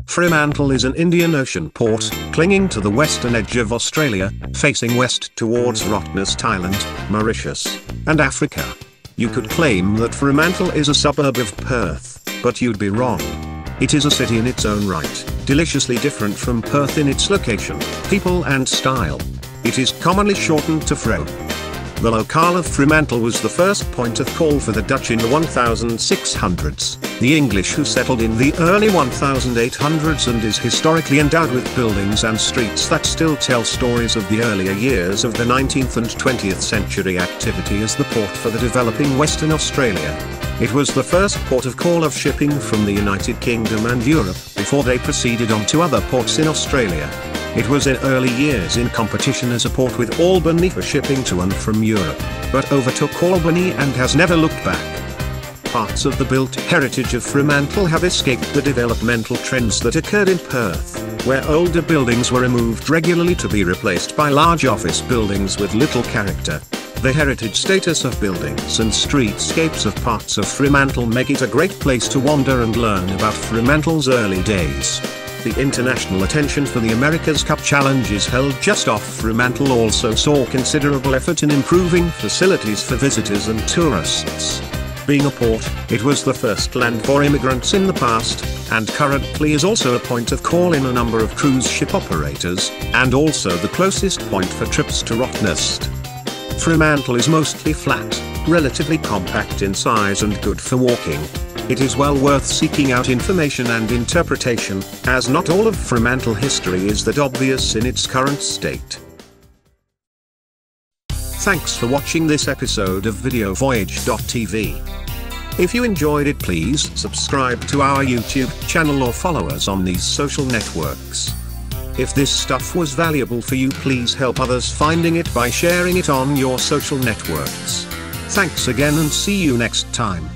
Fremantle is an Indian Ocean port, clinging to the western edge of Australia, facing west towards Rottnest Island, Mauritius, and Africa. You could claim that Fremantle is a suburb of Perth, but you'd be wrong. It is a city in its own right, deliciously different from Perth in its location, people and style. It is commonly shortened to Freo. The locale of Fremantle was the first point of call for the Dutch in the 1600s, the English who settled in the early 1800s, and is historically endowed with buildings and streets that still tell stories of the earlier years of the 19th and 20th century activity as the port for the developing Western Australia. It was the first port of call of shipping from the United Kingdom and Europe, before they proceeded on to other ports in Australia. It was in early years in competition as a port with Albany for shipping to and from Europe, but overtook Albany and has never looked back. Parts of the built heritage of Fremantle have escaped the developmental trends that occurred in Perth, where older buildings were removed regularly to be replaced by large office buildings with little character. The heritage status of buildings and streetscapes of parts of Fremantle make it a great place to wander and learn about Fremantle's early days. The international attention for the America's Cup Challenges held just off Fremantle also saw considerable effort in improving facilities for visitors and tourists. Being a port, it was the first land for immigrants in the past, and currently is also a point of call in a number of cruise ship operators, and also the closest point for trips to Rottnest. Fremantle is mostly flat, relatively compact in size and good for walking. It is well worth seeking out information and interpretation, as not all of Fremantle history is that obvious in its current state. Thanks for watching this episode of VideoVoyage.TV. If you enjoyed it, please subscribe to our YouTube channel or follow us on these social networks. If this stuff was valuable for you, please help others finding it by sharing it on your social networks. Thanks again and see you next time.